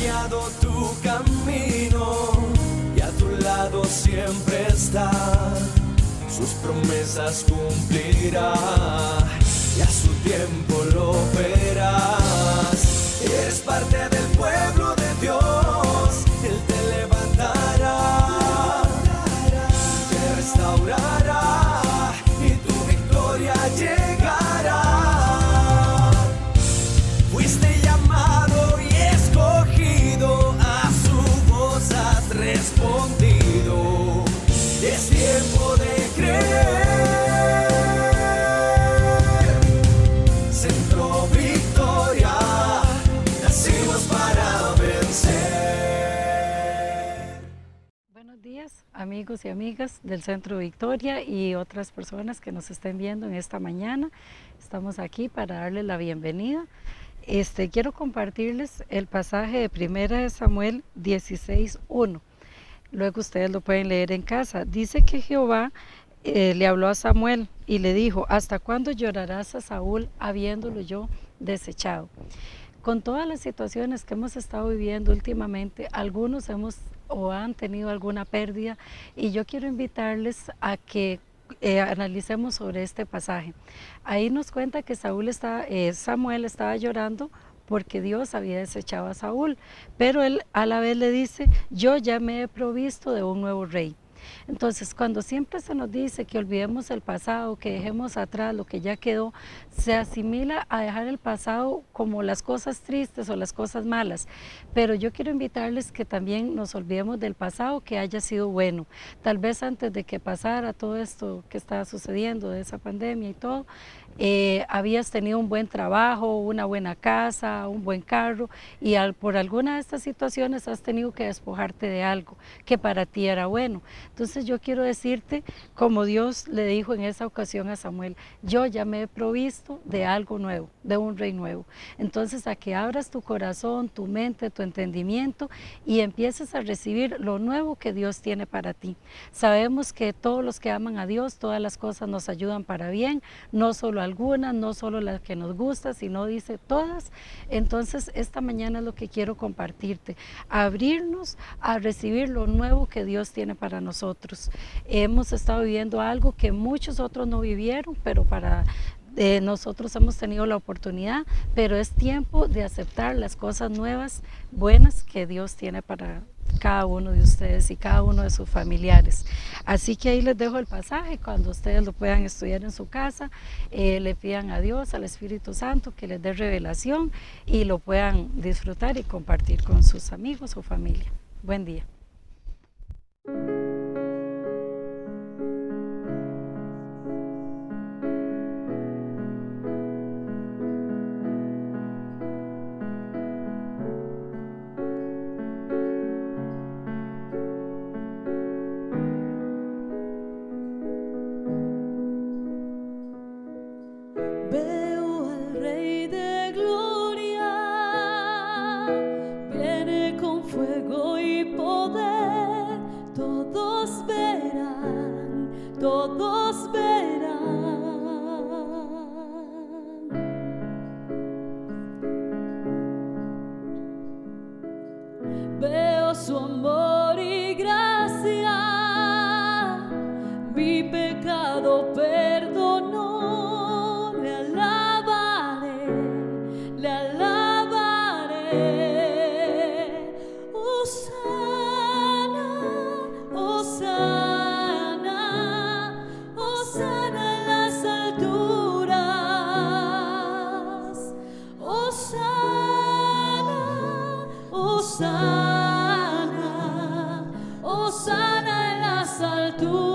guiado tu camino y a tu lado siempre está. Sus promesas cumplirá y a su tiempo lo verás. Eres parte del pueblo de Dios, Él te levantará, te restaurará y tu victoria llegará. Fuiste llamado y escogido, a su voz has respondido. Es tiempo de creer. Centro Victoria, nacimos para vencer. Buenos días, amigos y amigas del Centro Victoria y otras personas que nos estén viendo en esta mañana. Estamos aquí para darles la bienvenida. Quiero compartirles el pasaje de 1 Samuel 16:1. Luego ustedes lo pueden leer en casa. Dice que Jehová le habló a Samuel y le dijo: ¿hasta cuándo llorarás a Saúl habiéndolo yo desechado? Con todas las situaciones que hemos estado viviendo últimamente, algunos hemos o han tenido alguna pérdida, y yo quiero invitarles a que analicemos sobre este pasaje. Ahí nos cuenta que Samuel estaba llorando porque Dios había desechado a Saúl, pero él a la vez le dice: yo ya me he provisto de un nuevo rey. Entonces, cuando siempre se nos dice que olvidemos el pasado, que dejemos atrás lo que ya quedó, se asimila a dejar el pasado como las cosas tristes o las cosas malas. Pero yo quiero invitarles que también nos olvidemos del pasado que haya sido bueno. Tal vez antes de que pasara todo esto que está sucediendo, de esa pandemia y todo, habías tenido un buen trabajo, una buena casa, un buen carro, y por alguna de estas situaciones has tenido que despojarte de algo que para ti era bueno. Entonces yo quiero decirte, como Dios le dijo en esa ocasión a Samuel: yo ya me he provisto de algo nuevo, de un rey nuevo. Entonces, a que abras tu corazón, tu mente, tu entendimiento y empieces a recibir lo nuevo que Dios tiene para ti. Sabemos que todos los que aman a Dios, todas las cosas nos ayudan para bien, no solo algunas, no solo las que nos gustan, sino dice todas. Entonces, esta mañana es lo que quiero compartirte: abrirnos a recibir lo nuevo que Dios tiene para nosotros. Hemos estado viviendo algo que muchos otros no vivieron, pero para nosotros hemos tenido la oportunidad, pero es tiempo de aceptar las cosas nuevas, buenas que Dios tiene para cada uno de ustedes y cada uno de sus familiares. Así que ahí les dejo el pasaje. Cuando ustedes lo puedan estudiar en su casa, le pidan a Dios, al Espíritu Santo, que les dé revelación y lo puedan disfrutar y compartir con sus amigos o familia. Buen día. Veo al Rey de Gloria, viene con fuego y poder. Todos verán, todos verán. Veo su amor y gracia, mi pecado perdonó. Le alabaré, le alabaré. Hosana, Hosana, Hosana en las alturas. Hosana, Hosana, Hosana en las alturas.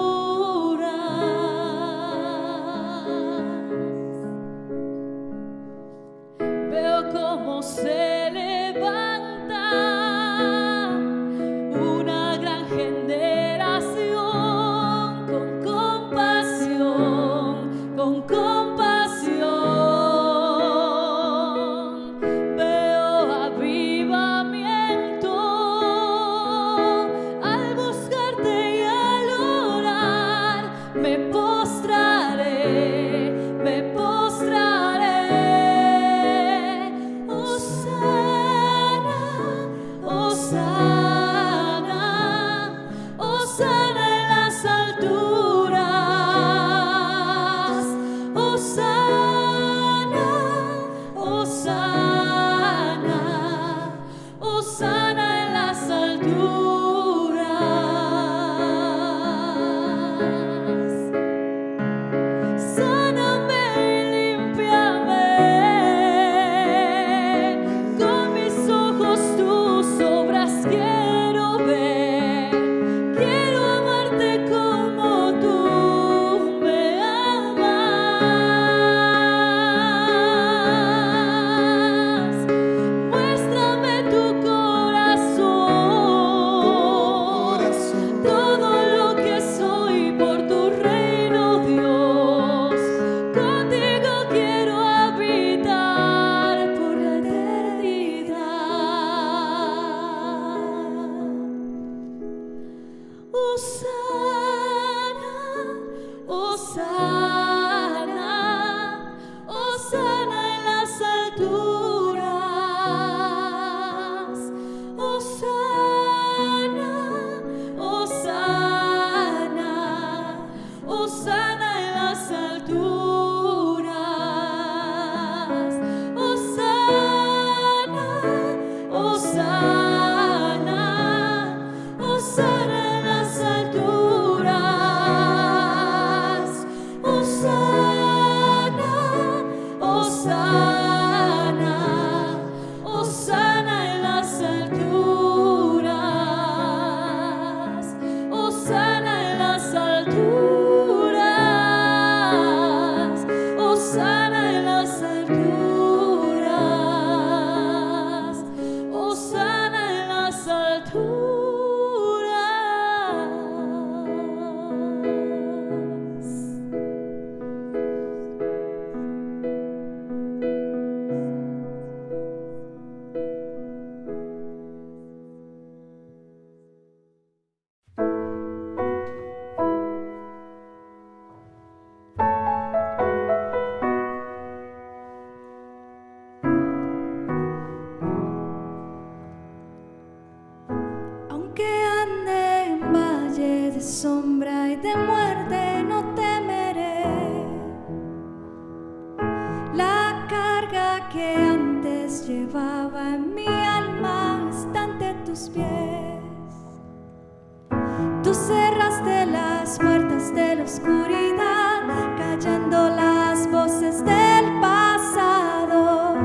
de la oscuridad, callando las voces del pasado.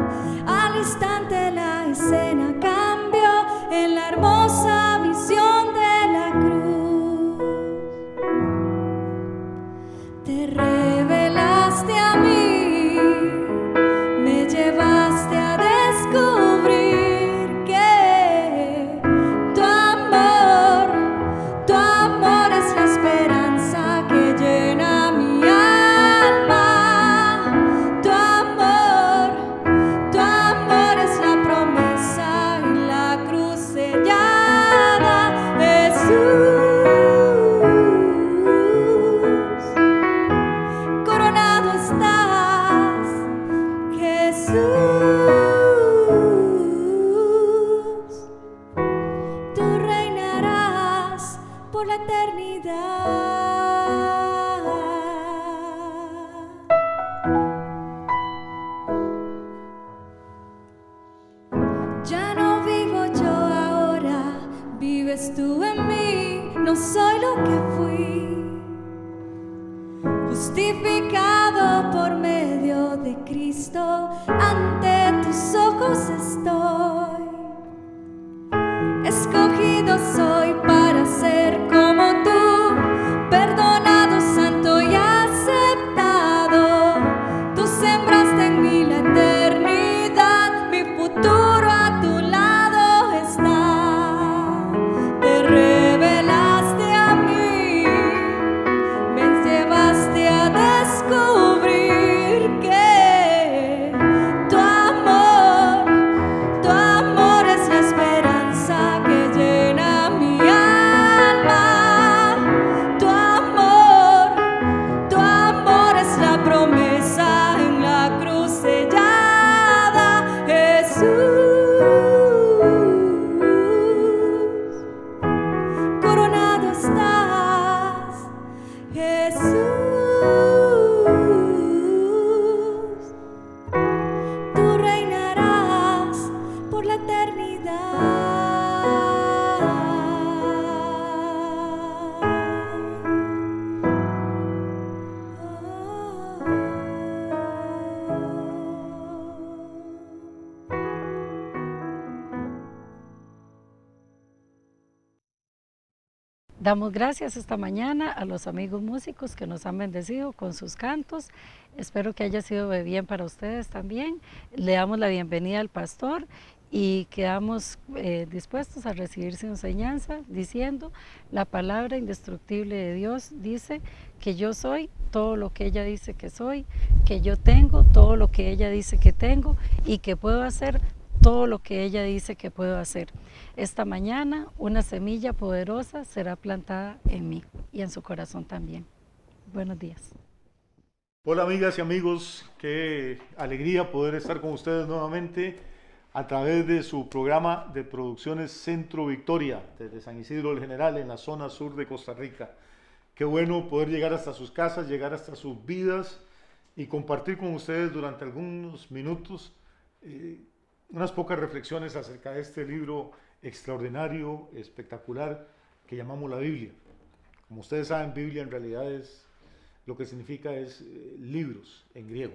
Al instante la escena cambió en la hermosa visión de la cruz. Te revelaste a mí, me llevaste a descubrir que tu amor es la esperanza que llena mi alma. Tu amor es la promesa en la cruz sellada. Jesús, coronado estás, Jesús, tú reinarás por la eternidad. Ya no vivo yo ahora, vives tú en mí, no soy lo que fui. Justificado por medio de Cristo, ante tus ojos estoy. Escogido soy para ser como tú, perdonado, santo y aceptado. Tú sembraste en mí la eternidad, mi futuro a tu lado está. Te revelaste a mí, me llevaste a descubrir que tu amor es la esperanza que llena mi alma. Tu amor es la promesa en la cruz sellada. Jesús, coronado estás, Jesús, tú reinarás por la Damos gracias esta mañana a los amigos músicos que nos han bendecido con sus cantos. Espero que haya sido de bien para ustedes también. Le damos la bienvenida al pastor y quedamos dispuestos a recibir su enseñanza diciendo: la palabra indestructible de Dios dice que yo soy todo lo que ella dice que soy, que yo tengo todo lo que ella dice que tengo y que puedo hacer todo lo que ella dice que puedo hacer. Esta mañana una semilla poderosa será plantada en mí y en su corazón también. Buenos días. Hola amigas y amigos, qué alegría poder estar con ustedes nuevamente a través de su programa de producciones Centro Victoria, desde San Isidro del General, en la zona sur de Costa Rica. Qué bueno poder llegar hasta sus casas, llegar hasta sus vidas y compartir con ustedes durante algunos minutos unas pocas reflexiones acerca de este libro extraordinario, espectacular, que llamamos la Biblia. Como ustedes saben, Biblia en realidad lo que significa es libros en griego.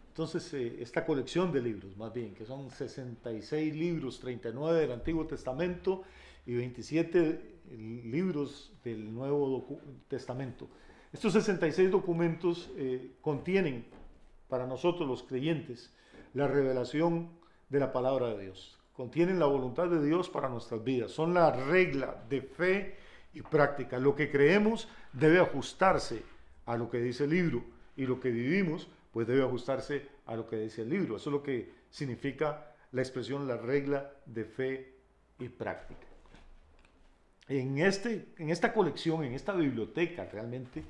Entonces, esta colección de libros, más bien, que son 66 libros, 39 del Antiguo Testamento y 27 libros del Nuevo Testamento. Estos 66 documentos contienen, para nosotros los creyentes, la revelación de la palabra de Dios. Contienen la voluntad de Dios para nuestras vidas. Son la regla de fe y práctica. Lo que creemos debe ajustarse a lo que dice el libro y lo que vivimos pues debe ajustarse a lo que dice el libro. Eso es lo que significa la expresión la regla de fe y práctica. En esta colección, en esta biblioteca realmente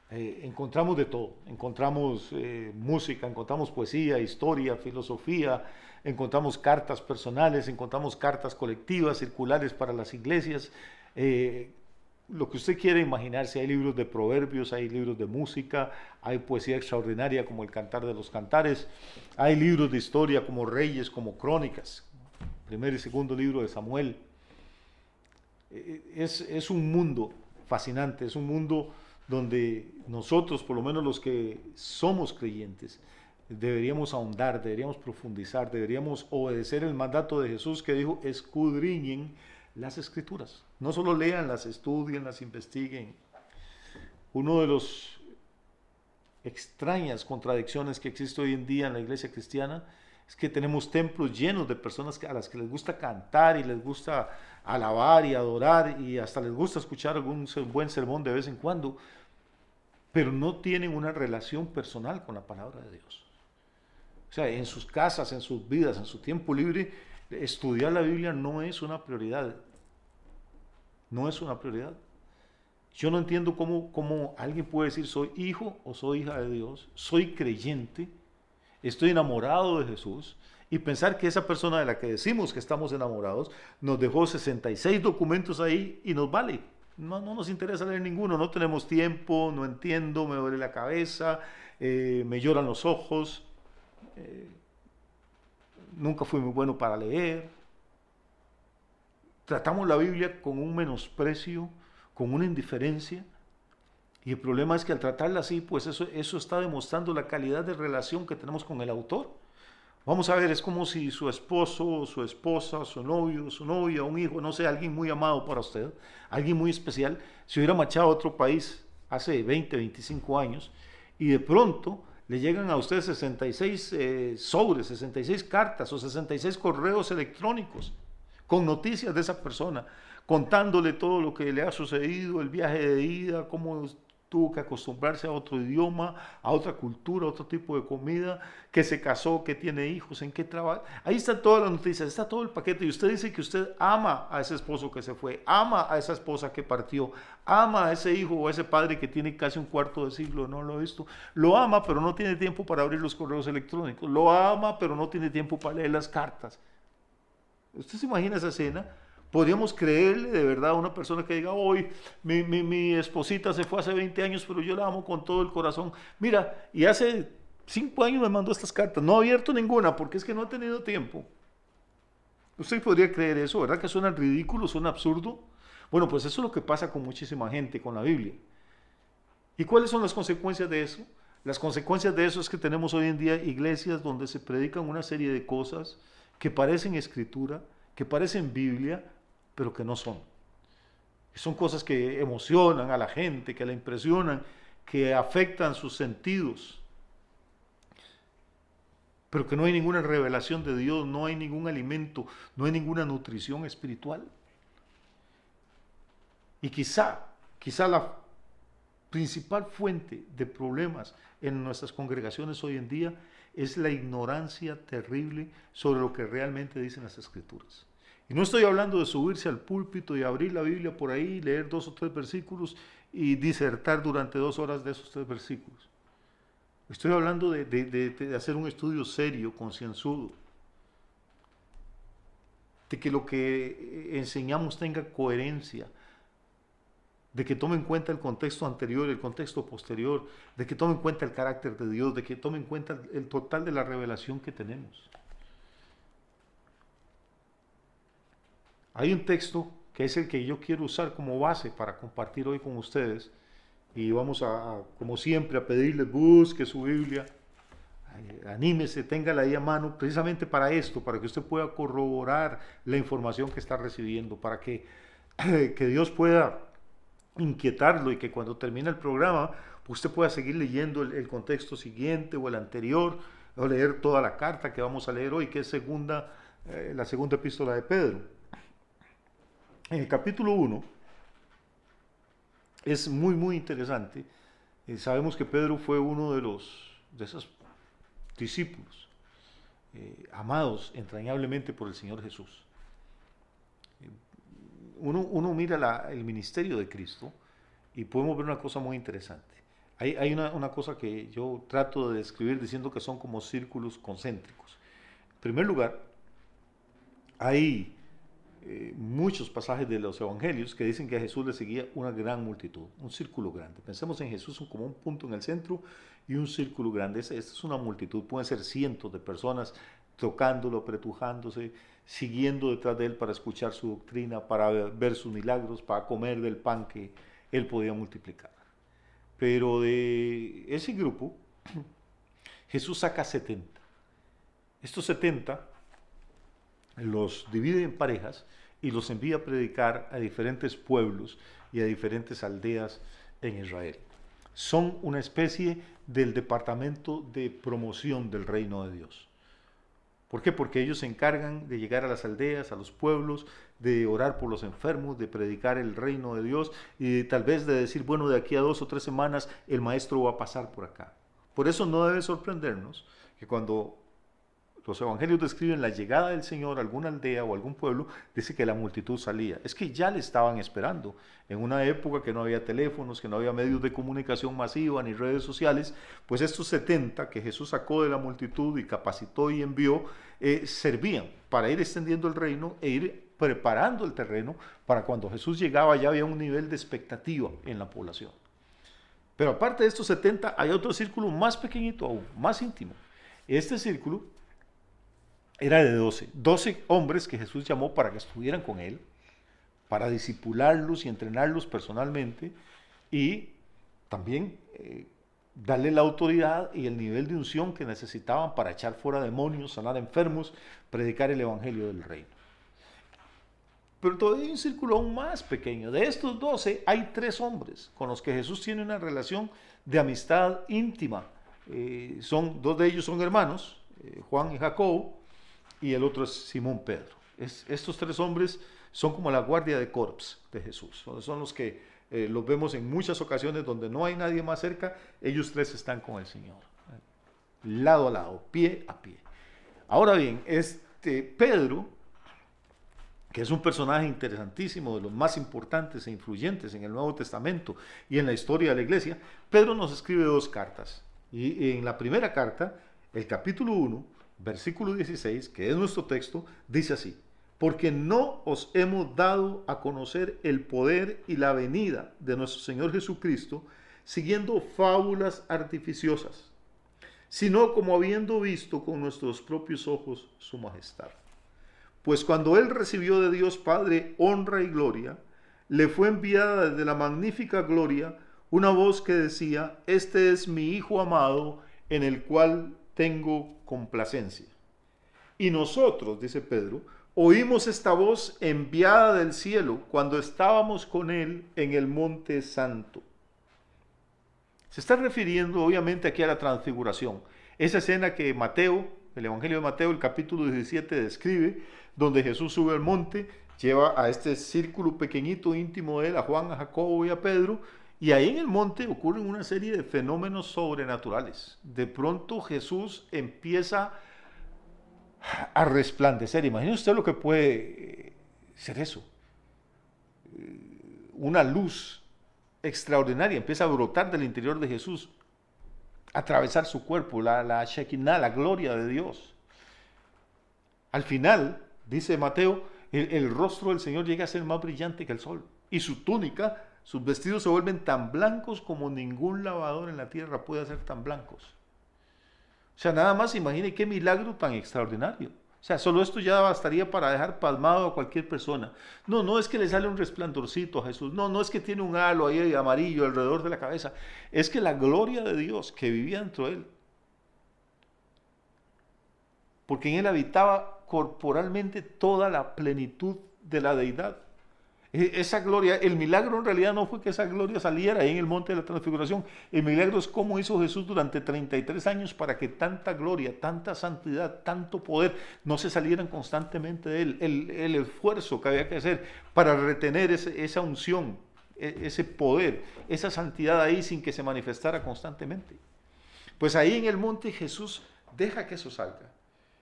encontramos de todo. Encontramos música, encontramos poesía, historia, filosofía, encontramos cartas personales, encontramos cartas colectivas, circulares para las iglesias, lo que usted quiere imaginarse. Hay libros de proverbios, hay libros de música, hay poesía extraordinaria como el Cantar de los Cantares, hay libros de historia como Reyes, como Crónicas, primer y segundo libro de Samuel. Es un mundo fascinante, es un mundo donde nosotros, por lo menos los que somos creyentes, deberíamos ahondar, deberíamos profundizar, deberíamos obedecer el mandato de Jesús que dijo: escudriñen las Escrituras. No solo leanlas, estudien, investiguen. Uno de los extrañas contradicciones que existe hoy en día en la iglesia cristiana es que tenemos templos llenos de personas a las que les gusta cantar y les gusta alabar y adorar y hasta les gusta escuchar algún buen sermón de vez en cuando, pero no tienen una relación personal con la palabra de Dios. O sea, en sus casas, en sus vidas, en su tiempo libre, estudiar la Biblia no es una prioridad. No es una prioridad. Yo no entiendo cómo alguien puede decir: soy hijo o soy hija de Dios, soy creyente, estoy enamorado de Jesús, y pensar que esa persona de la que decimos que estamos enamorados nos dejó 66 documentos ahí y nos vale. No nos interesa leer ninguno, no tenemos tiempo, no entiendo, me duele la cabeza, me lloran los ojos, nunca fui muy bueno para leer. Tratamos la Biblia con un menosprecio, con una indiferencia, y el problema es que al tratarla así, pues eso está demostrando la calidad de relación que tenemos con el autor. Vamos a ver, es como si su esposo, su esposa, su novio, su novia, un hijo, no sé, alguien muy amado para usted, alguien muy especial, se hubiera marchado a otro país hace 20, 25 años, y de pronto le llegan a usted 66 sobres, 66 cartas o 66 correos electrónicos con noticias de esa persona, contándole todo lo que le ha sucedido, el viaje de ida, cómo tuvo que acostumbrarse a otro idioma, a otra cultura, a otro tipo de comida, que se casó, que tiene hijos, en qué trabaja. Ahí están todas las noticias, está todo el paquete, y usted dice que usted ama a ese esposo que se fue, ama a esa esposa que partió, ama a ese hijo o a ese padre que tiene casi un cuarto de siglo, no lo he visto. Lo ama, pero no tiene tiempo para abrir los correos electrónicos. Lo ama, pero no tiene tiempo para leer las cartas. ¿Usted se imagina esa escena? ¿Podríamos creerle de verdad a una persona que diga: hoy mi esposita se fue hace 20 años, pero yo la amo con todo el corazón? Mira, y hace 5 años me mandó estas cartas, no ha abierto ninguna porque es que no ha tenido tiempo. ¿Usted podría creer eso? ¿Verdad que suena ridículo, suena absurdo? Bueno, pues eso es lo que pasa con muchísima gente con la Biblia. ¿Y cuáles son las consecuencias de eso? Las consecuencias de eso es que tenemos hoy en día iglesias donde se predican una serie de cosas que parecen escritura, que parecen Biblia, pero que no son. Son cosas que emocionan a la gente, que la impresionan, que afectan sus sentidos, pero que no hay ninguna revelación de Dios, no hay ningún alimento, no hay ninguna nutrición espiritual. Y quizá la principal fuente de problemas en nuestras congregaciones hoy en día es la ignorancia terrible sobre lo que realmente dicen las Escrituras. Y no estoy hablando de subirse al púlpito y abrir la Biblia por ahí, leer 2 o 3 versículos y disertar durante 2 horas de esos 3 versículos. Estoy hablando de hacer un estudio serio, concienzudo, de que lo que enseñamos tenga coherencia, de que tome en cuenta el contexto anterior, el contexto posterior, de que tome en cuenta el carácter de Dios, de que tome en cuenta el total de la revelación que tenemos. Hay un texto que es el que yo quiero usar como base para compartir hoy con ustedes, y vamos como siempre, a pedirles: busque su Biblia, anímese, téngala ahí a mano, precisamente para esto, para que usted pueda corroborar la información que está recibiendo, para que Dios pueda inquietarlo y que cuando termine el programa usted pueda seguir leyendo el contexto siguiente o el anterior, o leer toda la carta que vamos a leer hoy, que es la segunda epístola de Pedro. En el capítulo 1 es muy interesante. Sabemos que Pedro fue uno de esos discípulos amados entrañablemente por el Señor Jesús. Uno mira el ministerio de Cristo y podemos ver una cosa muy interesante. Hay una cosa que yo trato de describir diciendo que son como círculos concéntricos. En primer lugar, hay muchos pasajes de los evangelios que dicen que a Jesús le seguía una gran multitud, un círculo grande. Pensemos en Jesús como un punto en el centro y un círculo grande. Esta es una multitud, pueden ser cientos de personas tocándolo, apretujándose, siguiendo detrás de él para escuchar su doctrina, para ver sus milagros, para comer del pan que él podía multiplicar. pero de ese grupo Jesús saca 70. Estos 70 los divide en parejas y los envía a predicar a diferentes pueblos y a diferentes aldeas en Israel. Son una especie del departamento de promoción del reino de Dios. ¿Por qué? Porque ellos se encargan de llegar a las aldeas, a los pueblos, de orar por los enfermos, de predicar el reino de Dios y tal vez de decir, bueno, de aquí a 2 o 3 semanas el maestro va a pasar por acá. Por eso no debe sorprendernos que cuando los evangelios describen la llegada del Señor a alguna aldea o algún pueblo, dice que la multitud salía. Es que ya le estaban esperando. En una época que no había teléfonos, que no había medios de comunicación masiva ni redes sociales, pues estos 70 que Jesús sacó de la multitud y capacitó y envió, servían para ir extendiendo el reino e ir preparando el terreno para cuando Jesús llegaba ya había un nivel de expectativa en la población. Pero aparte de estos 70 hay otro círculo más pequeñito aún, más íntimo. Este círculo era de 12 hombres que Jesús llamó para que estuvieran con él, para discipularlos y entrenarlos personalmente y también darle la autoridad y el nivel de unción que necesitaban para echar fuera demonios, sanar enfermos, predicar el evangelio del reino. Pero todavía hay un círculo aún más pequeño. De estos 12 hay 3 hombres con los que Jesús tiene una relación de amistad íntima. 2 de ellos son hermanos, Juan y Jacobo, y el otro es Simón Pedro. Estos 3 hombres son como la guardia de corps de Jesús. Son los que los vemos en muchas ocasiones donde no hay nadie más cerca, ellos 3 están con el Señor, lado a lado, pie a pie. Ahora bien, Pedro, que es un personaje interesantísimo, de los más importantes e influyentes en el Nuevo Testamento y en la historia de la iglesia, Pedro nos escribe 2 cartas. Y en la primera carta, el capítulo 1, versículo 16, que es nuestro texto, dice así: porque no os hemos dado a conocer el poder y la venida de nuestro Señor Jesucristo siguiendo fábulas artificiosas, sino como habiendo visto con nuestros propios ojos su majestad. Pues cuando él recibió de Dios Padre honra y gloria, le fue enviada desde la magnífica gloria una voz que decía: este es mi Hijo amado, en el cual tengo complacencia. Y nosotros, dice Pedro, oímos esta voz enviada del cielo cuando estábamos con él en el monte santo. Se está refiriendo obviamente aquí a la transfiguración, esa escena que Mateo, el Evangelio de Mateo, el capítulo 17 describe, donde Jesús sube al monte, lleva a este círculo pequeñito íntimo de él, a Juan, a Jacobo y a Pedro, y ahí en el monte ocurren una serie de fenómenos sobrenaturales. De pronto Jesús empieza a resplandecer. Imagínese usted lo que puede ser eso. Una luz extraordinaria empieza a brotar del interior de Jesús, a atravesar su cuerpo, la Shekinah, la gloria de Dios. Al final, dice Mateo, el rostro del Señor llega a ser más brillante que el sol, y su túnica, sus vestidos se vuelven tan blancos como ningún lavador en la tierra puede hacer tan blancos. O sea, nada más imagine qué milagro tan extraordinario. O sea, solo esto ya bastaría para dejar pasmado a cualquier persona. No es que le sale un resplandorcito a Jesús. No es que tiene un halo ahí amarillo alrededor de la cabeza. Es que la gloria de Dios que vivía dentro de él, porque en él habitaba corporalmente toda la plenitud de la deidad. Esa gloria, el milagro en realidad no fue que esa gloria saliera ahí en el monte de la transfiguración. El milagro es cómo hizo Jesús durante 33 años para que tanta gloria, tanta santidad, tanto poder no se salieran constantemente de él. El esfuerzo que había que hacer para retener esa unción, ese poder, esa santidad ahí sin que se manifestara constantemente. Pues ahí en el monte Jesús deja que eso salga.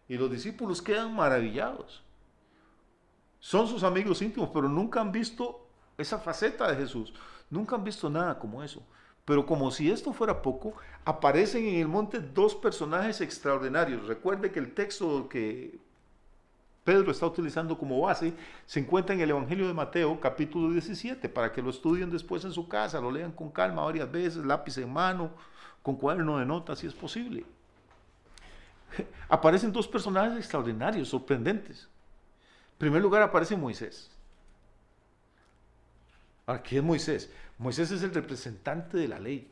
Y los discípulos quedan maravillados. Son sus amigos íntimos, pero nunca han visto esa faceta de Jesús. Nunca han visto nada como eso. Pero como si esto fuera poco, aparecen en el monte 2 personajes extraordinarios. Recuerde que el texto que Pedro está utilizando como base se encuentra en el Evangelio de Mateo, capítulo 17, para que lo estudien después en su casa, lo lean con calma varias veces, lápiz en mano, con cuaderno de notas si es posible. Aparecen 2 personajes extraordinarios, sorprendentes. En primer lugar aparece Moisés. Ahora, ¿qué es Moisés? Moisés es el representante de la ley.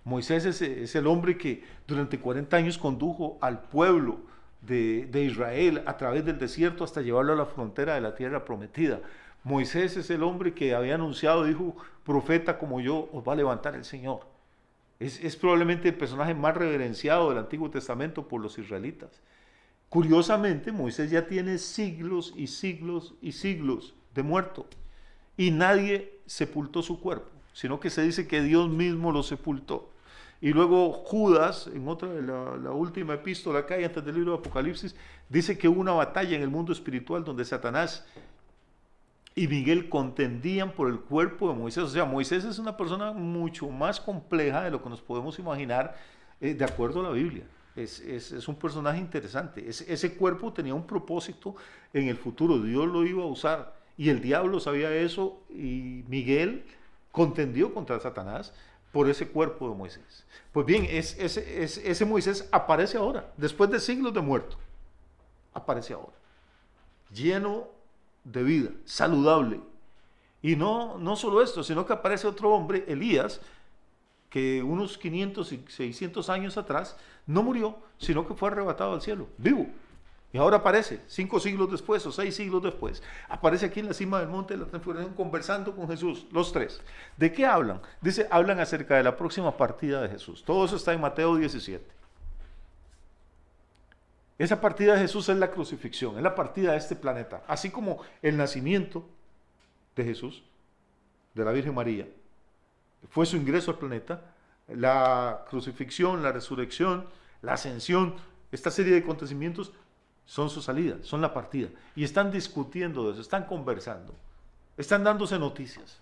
Moisés es el hombre que durante 40 años condujo al pueblo de Israel a través del desierto hasta llevarlo a la frontera de la tierra prometida. Moisés es el hombre que había anunciado, dijo, profeta como yo os va a levantar el Señor. Es probablemente el personaje más reverenciado del Antiguo Testamento por los israelitas. Curiosamente, Moisés ya tiene siglos y siglos y siglos de muerto y nadie sepultó su cuerpo, sino que se dice que Dios mismo lo sepultó. Y luego Judas, en otra de la última epístola que hay antes del libro de Apocalipsis, dice que hubo una batalla en el mundo espiritual donde Satanás y Miguel contendían por el cuerpo de Moisés. O sea, Moisés es una persona mucho más compleja de lo que nos podemos imaginar de acuerdo a la Biblia. Es un personaje interesante. Ese cuerpo tenía un propósito en el futuro. Dios lo iba a usar y el diablo sabía eso y Miguel contendió contra Satanás por ese cuerpo de Moisés. Pues bien, ese Moisés aparece ahora, después de siglos de muerto. Aparece ahora, lleno de vida, saludable. Y no solo esto, sino que aparece otro hombre, Elías, que unos 500 y 600 años atrás no murió, sino que fue arrebatado al cielo, vivo. Y ahora aparece, 5 siglos después o 6 siglos después, aparece aquí en la cima del monte de la transfiguración conversando con Jesús, los tres. ¿De qué hablan? Dice, hablan acerca de la próxima partida de Jesús. Todo eso está en Mateo 17. Esa partida de Jesús es la crucifixión, es la partida de este planeta. Así como el nacimiento de Jesús, de la Virgen María, fue su ingreso al planeta, la crucifixión, la resurrección, la ascensión, esta serie de acontecimientos son su salida, son la partida. Y están discutiendo de eso, están conversando, están dándose noticias.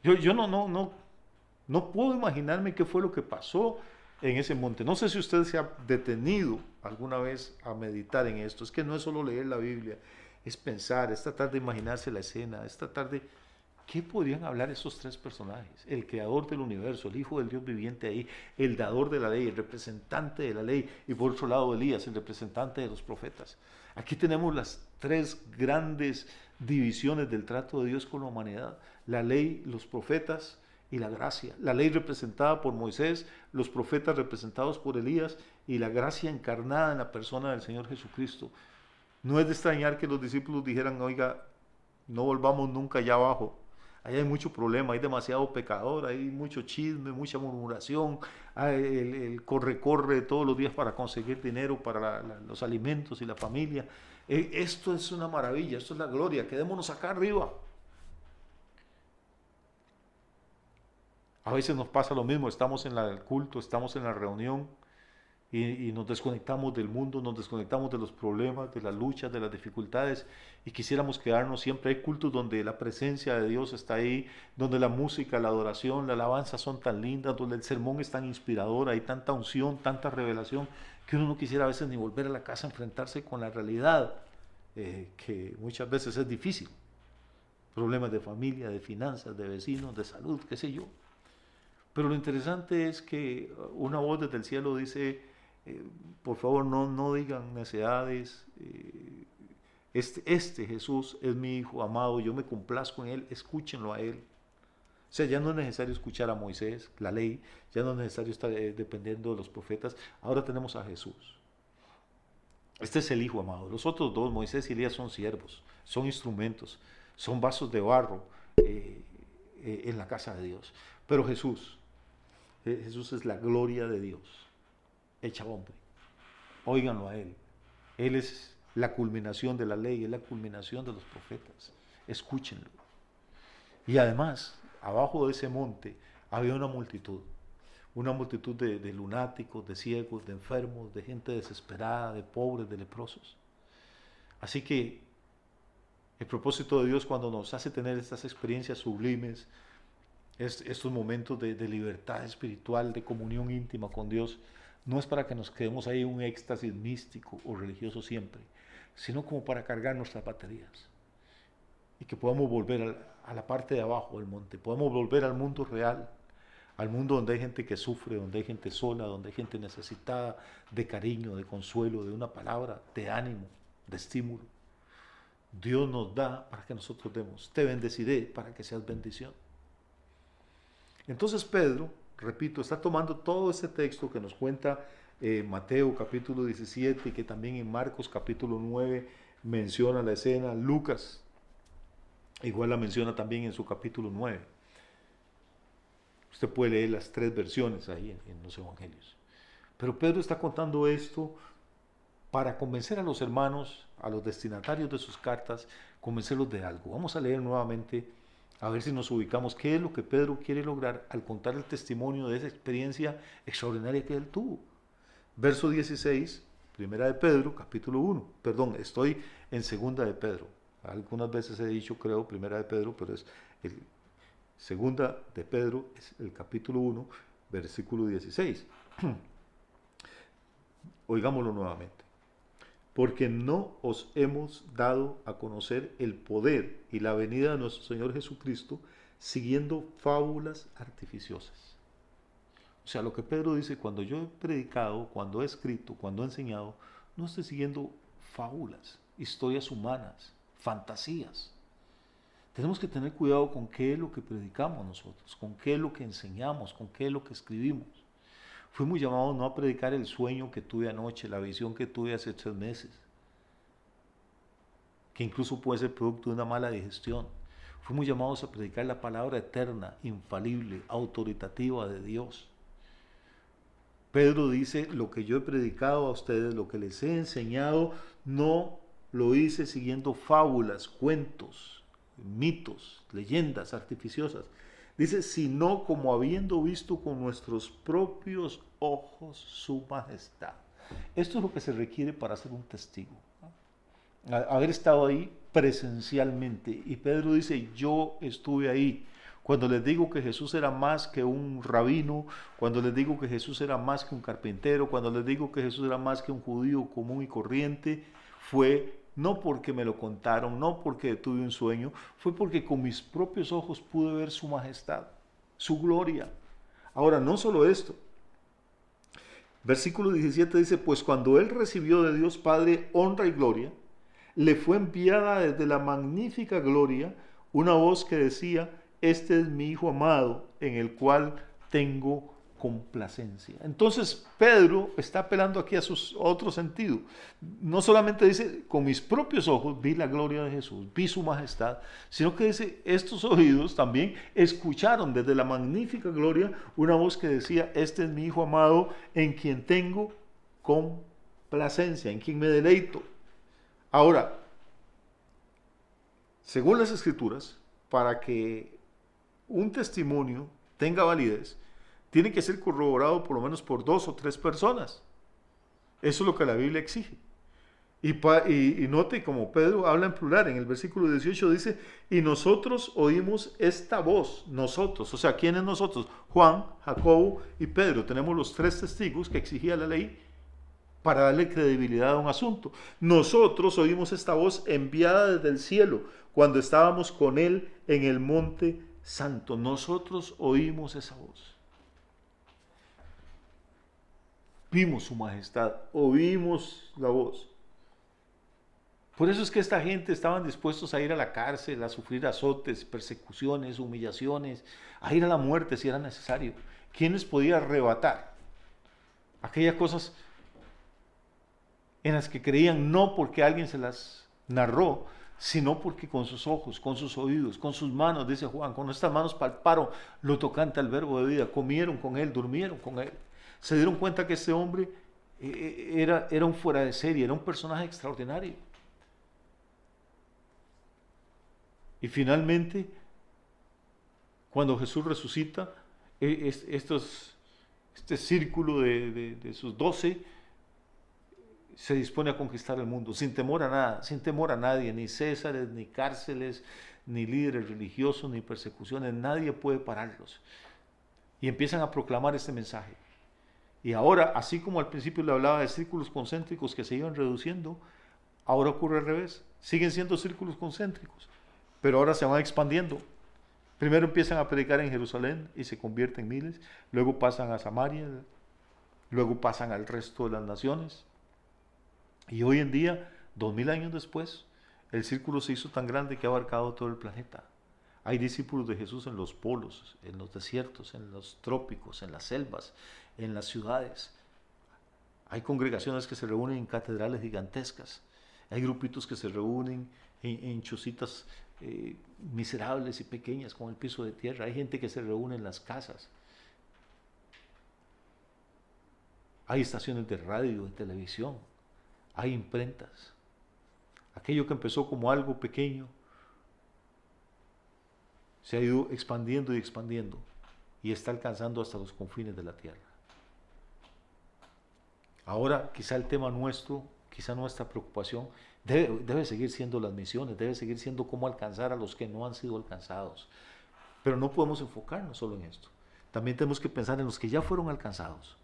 Yo no puedo imaginarme qué fue lo que pasó en ese monte. No sé si usted se ha detenido alguna vez a meditar en esto. Es que no es solo leer la Biblia, es pensar, es tratar de imaginarse la escena, es tratar de... ¿Qué podrían hablar esos tres personajes? El creador del universo, el Hijo del Dios viviente ahí, el dador de la ley, el representante de la ley, y por otro lado Elías, el representante de los profetas. Aquí tenemos las tres grandes divisiones del trato de Dios con la humanidad: la ley, los profetas y la gracia. La ley representada por Moisés, los profetas representados por Elías y la gracia encarnada en la persona del Señor Jesucristo. No es de extrañar que los discípulos dijeran, oiga, no volvamos nunca allá abajo. Ahí hay mucho problema, hay demasiado pecador, hay mucho chisme, mucha murmuración, hay el corre todos los días para conseguir dinero para los alimentos y la familia. Esto es una maravilla, esto es la gloria, quedémonos acá arriba. A veces nos pasa lo mismo, estamos en el culto, estamos en la reunión y nos desconectamos del mundo, nos desconectamos de los problemas, de las luchas, de las dificultades y quisiéramos quedarnos. Siempre hay cultos donde la presencia de Dios está ahí, donde la música, la adoración, la alabanza son tan lindas, donde el sermón es tan inspirador, hay tanta unción, tanta revelación, que uno no quisiera a veces ni volver a la casa a enfrentarse con la realidad, que muchas veces es difícil. Problemas de familia, de finanzas, de vecinos, de salud, qué sé yo. Pero lo interesante es que una voz desde el cielo dice, por favor no digan necedades, este Jesús es mi Hijo amado, yo me complazco en Él, escúchenlo a Él. O sea, ya no es necesario escuchar a Moisés, la ley, ya no es necesario estar dependiendo de los profetas, ahora tenemos a Jesús. Este es el Hijo amado. Los otros dos, Moisés y Elías, son siervos, son instrumentos, son vasos de barro en la casa de Dios. Pero Jesús es la gloria de Dios hecha hombre. Óiganlo a Él. Él es la culminación de la ley, es la culminación de los profetas. Escúchenlo. Y además, abajo de ese monte había una multitud de lunáticos, de ciegos, de enfermos, de gente desesperada, de pobres, de leprosos. Así que el propósito de Dios cuando nos hace tener estas experiencias sublimes, estos momentos de libertad espiritual, de comunión íntima con Dios, no es para que nos quedemos ahí en un éxtasis místico o religioso siempre, sino como para cargar nuestras baterías y que podamos volver a la parte de abajo del monte, podamos volver al mundo real, al mundo donde hay gente que sufre, donde hay gente sola, donde hay gente necesitada de cariño, de consuelo, de una palabra, de ánimo, de estímulo. Dios nos da para que nosotros demos. Te bendeciré para que seas bendición. Entonces Pedro repito, está tomando todo este texto que nos cuenta Mateo capítulo 17, que también en Marcos capítulo 9 menciona la escena, Lucas igual la menciona también en su capítulo 9. Usted puede leer las 3 versiones ahí en los evangelios. Pero Pedro está contando esto para convencer a los hermanos, a los destinatarios de sus cartas, convencerlos de algo. Vamos a leer nuevamente, a ver si nos ubicamos, qué es lo que Pedro quiere lograr al contar el testimonio de esa experiencia extraordinaria que él tuvo. Verso 16, primera de Pedro, capítulo 1. Perdón, estoy en segunda de Pedro. Algunas veces he dicho, creo, primera de Pedro, pero es segunda de Pedro, es el capítulo 1, versículo 16. Oigámoslo nuevamente. Porque no os hemos dado a conocer el poder y la venida de nuestro Señor Jesucristo siguiendo fábulas artificiosas. O sea, lo que Pedro dice, cuando yo he predicado, cuando he escrito, cuando he enseñado, no estoy siguiendo fábulas, historias humanas, fantasías. Tenemos que tener cuidado con qué es lo que predicamos nosotros, con qué es lo que enseñamos, con qué es lo que escribimos. Fuimos llamados no a predicar el sueño que tuve anoche, la visión que tuve hace 3 meses, que incluso puede ser producto de una mala digestión. Fuimos llamados a predicar la palabra eterna, infalible, autoritativa de Dios. Pedro dice, lo que yo he predicado a ustedes, lo que les he enseñado, no lo hice siguiendo fábulas, cuentos, mitos, leyendas artificiosas. Dice, sino como habiendo visto con nuestros propios ojos su majestad. Esto es lo que se requiere para ser un testigo. Haber estado ahí presencialmente. Y Pedro dice, yo estuve ahí. Cuando les digo que Jesús era más que un rabino, cuando les digo que Jesús era más que un carpintero, cuando les digo que Jesús era más que un judío común y corriente, fue no porque me lo contaron, no porque tuve un sueño, fue porque con mis propios ojos pude ver su majestad, su gloria. Ahora, no solo esto. Versículo 17 dice, pues cuando él recibió de Dios Padre honra y gloria, le fue enviada desde la magnífica gloria una voz que decía, este es mi Hijo amado, en el cual tengo complacencia. Entonces Pedro está apelando aquí a su otro sentido. No solamente dice, con mis propios ojos vi la gloria de Jesús, vi su majestad, sino que dice, estos oídos también escucharon desde la magnífica gloria una voz que decía, este es mi Hijo amado, en quien tengo complacencia, en quien me deleito. Ahora, según las Escrituras, para que un testimonio tenga validez, tiene que ser corroborado por lo menos por 2 o 3 personas. Eso es lo que la Biblia exige. Y note como Pedro habla en plural, en el versículo 18 dice, y nosotros oímos esta voz, nosotros, o sea, ¿quiénes nosotros? Juan, Jacobo y Pedro. Tenemos los 3 testigos que exigía la ley para darle credibilidad a un asunto. Nosotros oímos esta voz enviada desde el cielo, cuando estábamos con él en el monte santo. Nosotros oímos esa voz. Vimos su majestad, oímos la voz. Por eso es que esta gente estaban dispuestos a ir a la cárcel, a sufrir azotes, persecuciones, humillaciones, a ir a la muerte si era necesario. ¿Quién les podía arrebatar aquellas cosas en las que creían no porque alguien se las narró, sino porque con sus ojos, con sus oídos, con sus manos, dice Juan, con estas manos palparon lo tocante al verbo de vida, comieron con él, durmieron con él. Se dieron cuenta que este hombre era un fuera de serie, era un personaje extraordinario. Y finalmente, cuando Jesús resucita, este círculo de sus 12 se dispone a conquistar el mundo, sin temor a nada, sin temor a nadie, ni césares, ni cárceles, ni líderes religiosos, ni persecuciones, nadie puede pararlos. Y empiezan a proclamar este mensaje. Y ahora, así como al principio le hablaba de círculos concéntricos que se iban reduciendo, ahora ocurre al revés. Siguen siendo círculos concéntricos, pero ahora se van expandiendo. Primero empiezan a predicar en Jerusalén y se convierten en miles, luego pasan a Samaria, luego pasan al resto de las naciones. Y hoy en día, 2000 años después, el círculo se hizo tan grande que ha abarcado todo el planeta. Hay discípulos de Jesús en los polos, en los desiertos, en los trópicos, en las selvas, en las ciudades. Hay congregaciones que se reúnen en catedrales gigantescas. Hay grupitos que se reúnen en chocitas miserables y pequeñas con el piso de tierra. Hay gente que se reúne en las casas. Hay estaciones de radio, de televisión. Hay imprentas. Aquello que empezó como algo pequeño se ha ido expandiendo y expandiendo y está alcanzando hasta los confines de la tierra. Ahora quizá el tema nuestro, quizá nuestra preocupación debe seguir siendo las misiones, debe seguir siendo cómo alcanzar a los que no han sido alcanzados. Pero no podemos enfocarnos solo en esto. También tenemos que pensar en los que ya fueron alcanzados.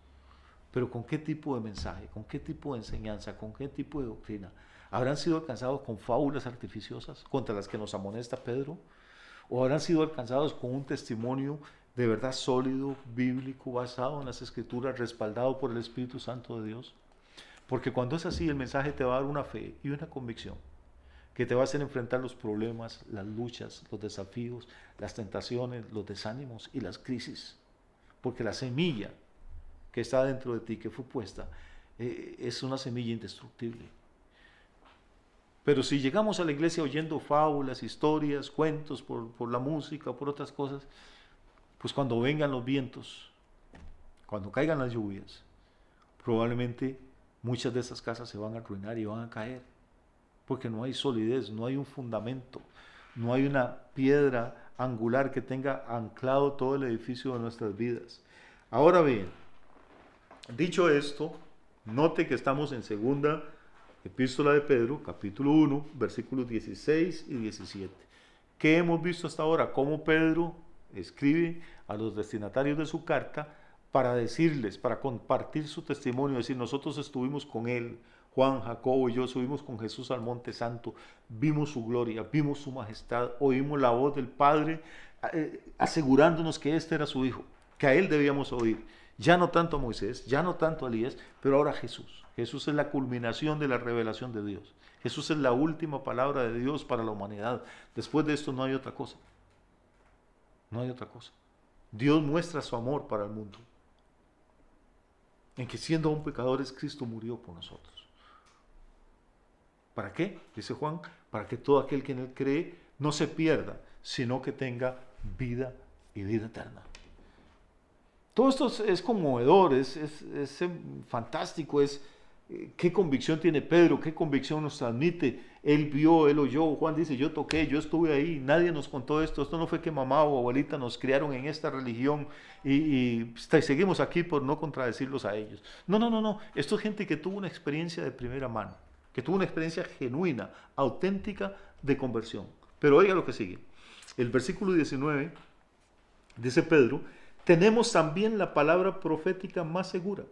Pero ¿con qué tipo de mensaje? ¿Con qué tipo de enseñanza? ¿Con qué tipo de doctrina? ¿Habrán sido alcanzados con fábulas artificiosas contra las que nos amonesta Pedro? ¿O habrán sido alcanzados con un testimonio de verdad sólido, bíblico, basado en las Escrituras, respaldado por el Espíritu Santo de Dios? Porque cuando es así, el mensaje te va a dar una fe y una convicción que te va a hacer enfrentar los problemas, las luchas, los desafíos, las tentaciones, los desánimos y las crisis. Porque la semilla que está dentro de ti, que fue puesta, es una semilla indestructible. Pero si llegamos a la iglesia oyendo fábulas, historias, cuentos por la música, por otras cosas, pues cuando vengan los vientos, cuando caigan las lluvias, probablemente muchas de esas casas se van a arruinar y van a caer, porque no hay solidez, no hay un fundamento, no hay una piedra angular que tenga anclado todo el edificio de nuestras vidas. Ahora bien, dicho esto, note que estamos en segunda Epístola de Pedro, capítulo 1, versículos 16 y 17. ¿Qué hemos visto hasta ahora? Cómo Pedro escribe a los destinatarios de su carta para decirles, para compartir su testimonio, decir, nosotros estuvimos con él, Juan, Jacobo y yo subimos con Jesús al Monte Santo, vimos su gloria, vimos su majestad, oímos la voz del Padre asegurándonos que este era su Hijo, que a él debíamos oír. Ya no tanto a Moisés, ya no tanto a Elías, pero ahora a Jesús. Jesús es la culminación de la revelación de Dios. Jesús es la última palabra de Dios para la humanidad. Después de esto no hay otra cosa. No hay otra cosa. Dios muestra su amor para el mundo. En que siendo aún pecadores, Cristo murió por nosotros. ¿Para qué? Dice Juan, para que todo aquel que en él cree no se pierda, sino que tenga vida y vida eterna. Todo esto es conmovedor, es fantástico, qué convicción tiene Pedro, qué convicción nos transmite. Él vio, él oyó, Juan dice, yo toqué, yo estuve ahí, nadie nos contó esto no fue que mamá o abuelita nos criaron en esta religión y seguimos aquí por no contradecirlos a ellos. No, esto es gente que tuvo una experiencia de primera mano, que tuvo una experiencia genuina, auténtica de conversión. Pero oiga lo que sigue, el versículo 19, dice Pedro, tenemos también la palabra profética más segura,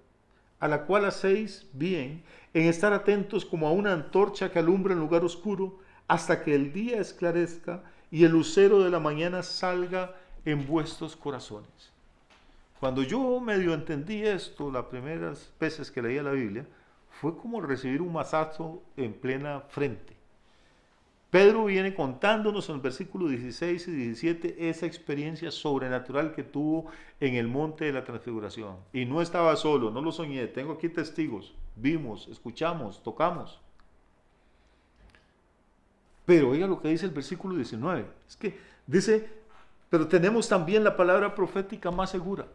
a la cual hacéis bien en estar atentos como a una antorcha que alumbra en lugar oscuro, hasta que el día esclarezca y el lucero de la mañana salga en vuestros corazones. Cuando yo medio entendí esto, las primeras veces que leía la Biblia, fue como recibir un mazazo en plena frente. Pedro viene contándonos en el versículo 16 y 17 esa experiencia sobrenatural que tuvo en el monte de la transfiguración. Y no estaba solo, no lo soñé, tengo aquí testigos, vimos, escuchamos, tocamos. Pero oiga lo que dice el versículo 19, es que dice, pero tenemos también la palabra profética más segura.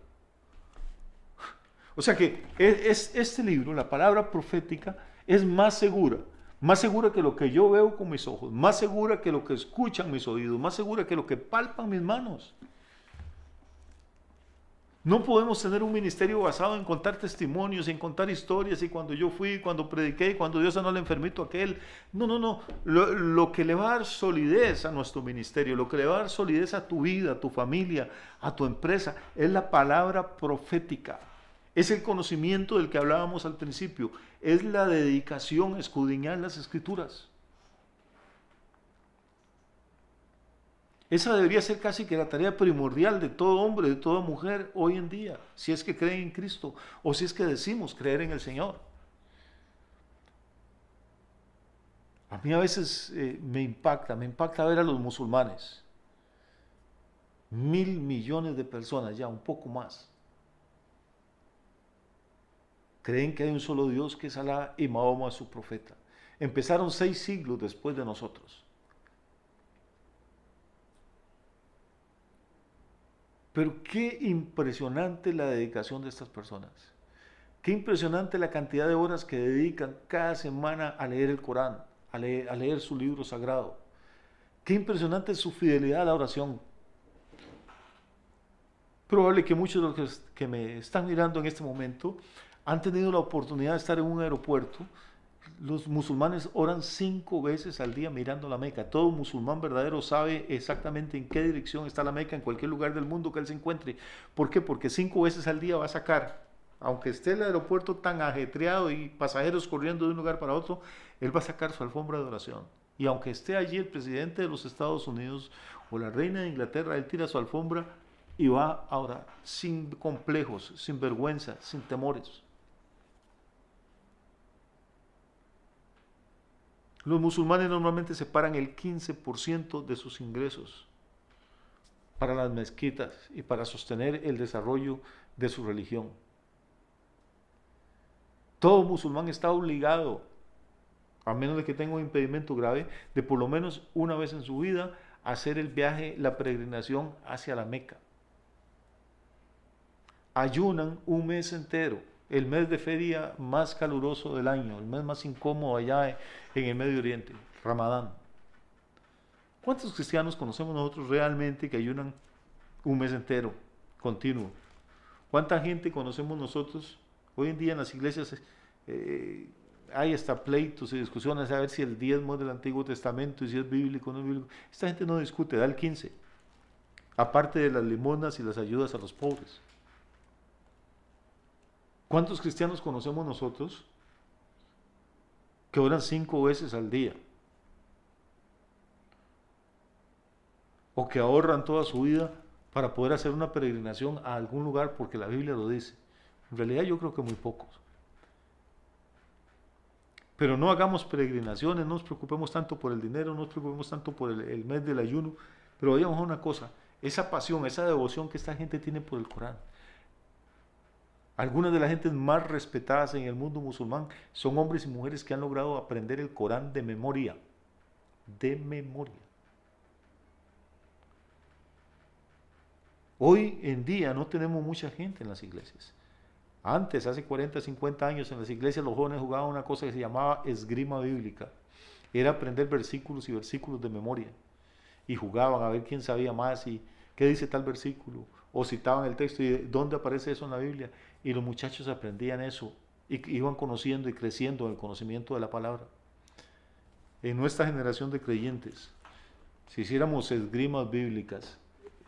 O sea que este libro, la palabra profética, es más segura que lo que yo veo con mis ojos, más segura que lo que escuchan mis oídos, más segura que lo que palpan mis manos. No podemos tener un ministerio basado en contar testimonios, en contar historias, y cuando yo fui, cuando prediqué, cuando Dios sanó al enfermito aquel. No. Lo que le va a dar solidez a nuestro ministerio, lo que le va a dar solidez a tu vida, a tu familia, a tu empresa, es la palabra profética. Es el conocimiento del que hablábamos al principio, es la dedicación a escudriñar las Escrituras. Esa debería ser casi que la tarea primordial de todo hombre, de toda mujer hoy en día, si es que creen en Cristo o si es que decimos creer en el Señor. A mí a veces me impacta ver a los musulmanes 1.000 millones de personas, ya un poco más, creen que hay un solo Dios que es Alá y Mahoma su profeta. Empezaron 6 siglos después de nosotros. Pero qué impresionante la dedicación de estas personas. Qué impresionante la cantidad de horas que dedican cada semana a leer el Corán, a leer su libro sagrado. Qué impresionante su fidelidad a la oración. Probable que muchos de los que me están mirando en este momento han tenido la oportunidad de estar en un aeropuerto. Los musulmanes oran 5 veces al día mirando la Meca. Todo musulmán verdadero sabe exactamente en qué dirección está la Meca en cualquier lugar del mundo que él se encuentre. ¿Por qué? Porque 5 veces al día va a sacar, aunque esté el aeropuerto tan ajetreado y pasajeros corriendo de un lugar para otro, él va a sacar su alfombra de oración. Y aunque esté allí el presidente de los Estados Unidos o la reina de Inglaterra, él tira su alfombra y va a orar sin complejos, sin vergüenza, sin temores. Los musulmanes normalmente separan el 15% de sus ingresos para las mezquitas y para sostener el desarrollo de su religión. Todo musulmán está obligado, a menos de que tenga un impedimento grave, de por lo menos una vez en su vida hacer el viaje, la peregrinación hacia la Meca. Ayunan un mes entero, el mes de feria más caluroso del año, el mes más incómodo allá en el Medio Oriente, Ramadán. ¿Cuántos cristianos conocemos nosotros realmente que ayunan un mes entero, continuo? ¿Cuánta gente conocemos nosotros? Hoy en día en las iglesias hay hasta pleitos y discusiones a ver si el diezmo es del Antiguo Testamento y si es bíblico o no es bíblico. Esta gente no discute, da el 15, aparte de las limosnas y las ayudas a los pobres. ¿Cuántos cristianos conocemos nosotros que oran 5 veces al día? O que ahorran toda su vida para poder hacer una peregrinación a algún lugar porque la Biblia lo dice. En realidad yo creo que muy pocos. Pero no hagamos peregrinaciones, no nos preocupemos tanto por el dinero, no nos preocupemos tanto por el mes del ayuno. Pero veamos una cosa, esa pasión, esa devoción que esta gente tiene por el Corán. Algunas de las gentes más respetadas en el mundo musulmán son hombres y mujeres que han logrado aprender el Corán de memoria. De memoria. Hoy en día no tenemos mucha gente en las iglesias. Antes, hace 40, 50 años, en las iglesias los jóvenes jugaban una cosa que se llamaba esgrima bíblica. Era aprender versículos y versículos de memoria. Y jugaban a ver quién sabía más y qué dice tal versículo. O citaban el texto y dónde aparece eso en la Biblia. Y los muchachos aprendían eso y iban conociendo y creciendo en el conocimiento de la palabra. En nuestra generación de creyentes, si hiciéramos esgrimas bíblicas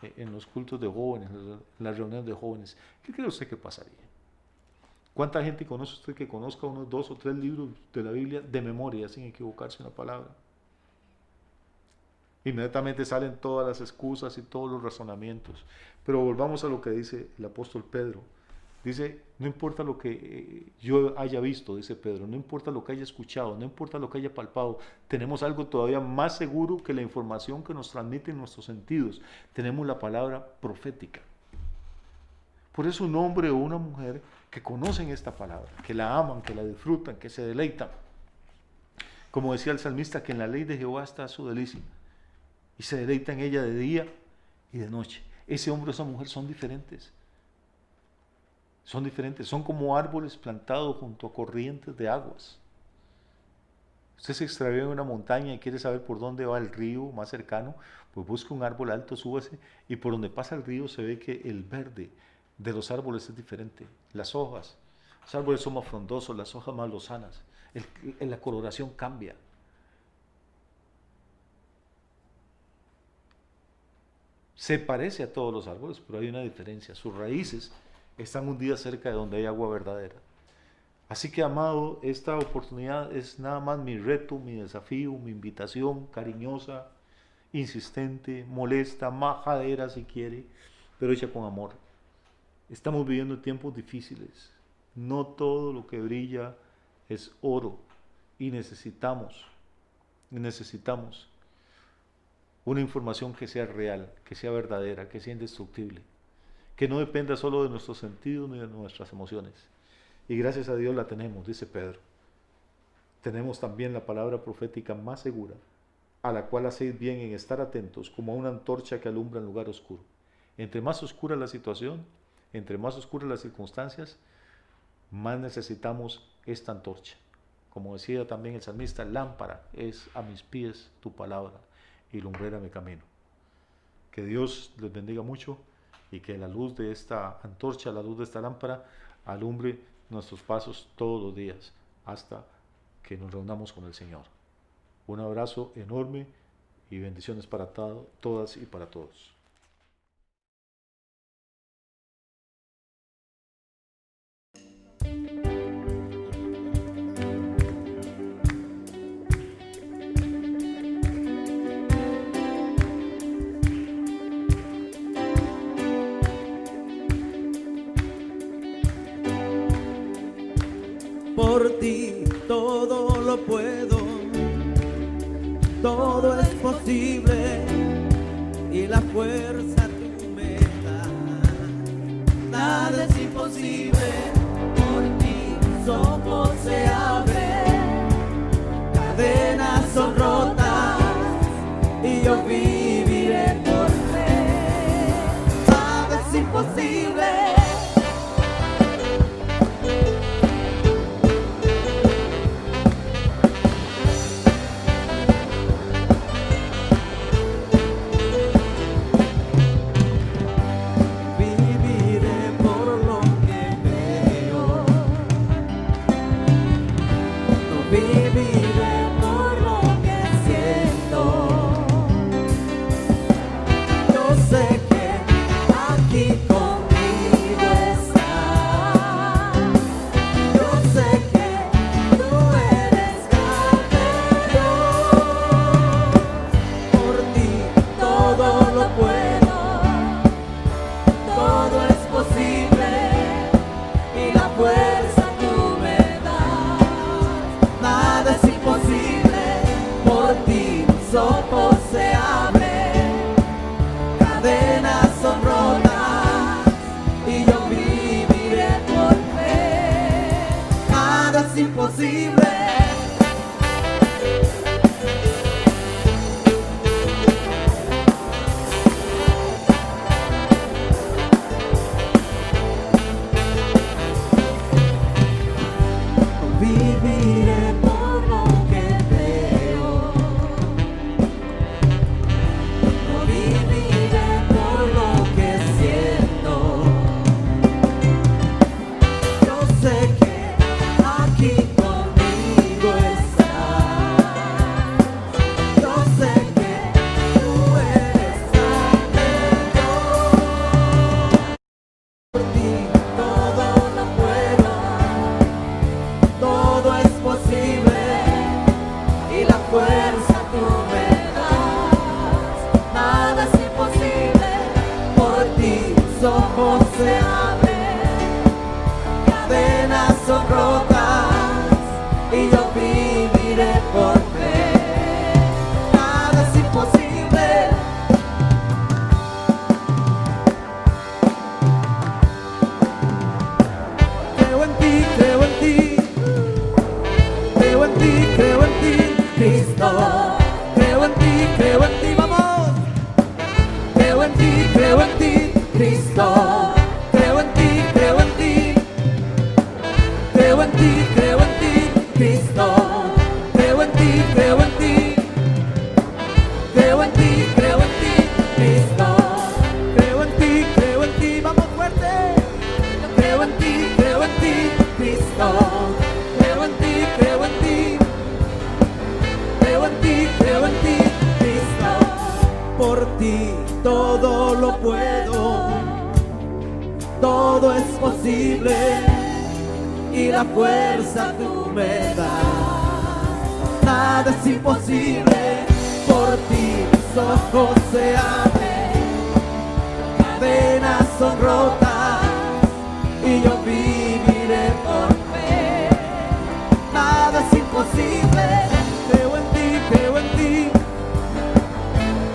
en los cultos de jóvenes, en las reuniones de jóvenes, ¿qué cree usted que pasaría? ¿Cuánta gente conoce usted que conozca unos 2 o 3 libros de la Biblia de memoria sin equivocarse en la palabra? Inmediatamente salen todas las excusas y todos los razonamientos. Pero volvamos a lo que dice el apóstol Pedro. Dice, no importa lo que yo haya visto, dice Pedro, no importa lo que haya escuchado, no importa lo que haya palpado, tenemos algo todavía más seguro que la información que nos transmiten nuestros sentidos. Tenemos la palabra profética. Por eso un hombre o una mujer que conocen esta palabra, que la aman, que la disfrutan, que se deleitan. Como decía el salmista, que en la ley de Jehová está su delicia y se deleita en ella de día y de noche. Ese hombre o esa mujer son diferentes. Son diferentes, son como árboles plantados junto a corrientes de aguas. Usted se extravió en una montaña y quiere saber por dónde va el río más cercano, pues busca un árbol alto, súbase, y por donde pasa el río se ve que el verde de los árboles es diferente. Las hojas, los árboles son más frondosos, las hojas más lozanas, la coloración cambia. Se parece a todos los árboles, pero hay una diferencia. Sus raíces están hundidas cerca de donde hay agua verdadera. Así que, amado, esta oportunidad es nada más mi reto, mi desafío, mi invitación cariñosa, insistente, molesta, majadera si quiere, pero hecha con amor. Estamos viviendo tiempos difíciles. No todo lo que brilla es oro y necesitamos una información que sea real, que sea verdadera, que sea indestructible, que no dependa solo de nuestros sentidos ni de nuestras emociones. Y gracias a Dios la tenemos, dice Pedro. Tenemos también la palabra profética más segura, a la cual hacéis bien en estar atentos, como a una antorcha que alumbra en lugar oscuro. Entre más oscura la situación, entre más oscuras las circunstancias, más necesitamos esta antorcha. Como decía también el salmista, lámpara es a mis pies tu palabra y lumbrera mi camino. Que Dios les bendiga mucho y que la luz de esta antorcha, la luz de esta lámpara, alumbre nuestros pasos todos los días hasta que nos reunamos con el Señor. Un abrazo enorme y bendiciones para todas y para todos. Por ti todo lo puedo, todo es posible y la fuerza tú me das. Nada es imposible, por ti mis ojos se abren, cadenas son rotas y yo viviré por fe. Nada es imposible.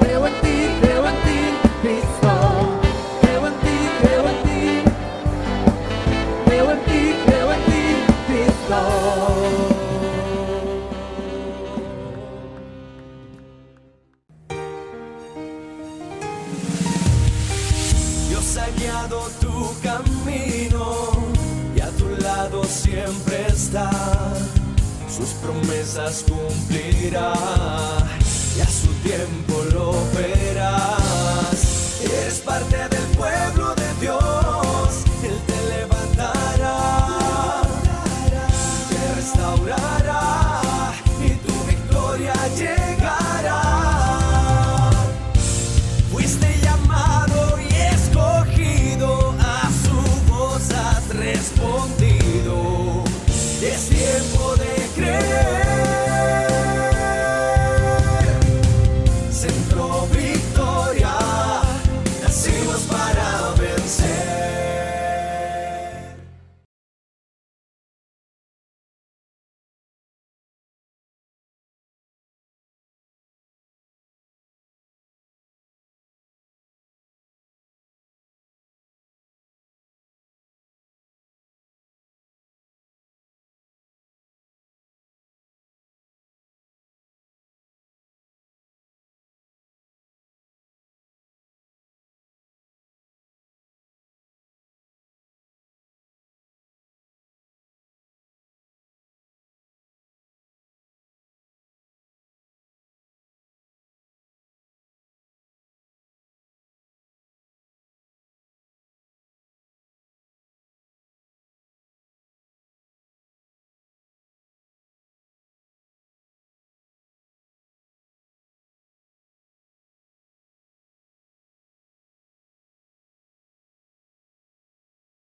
Creo lado siempre está, sus promesas cumplirá, y a su tiempo lo verás. Eres parte del pueblo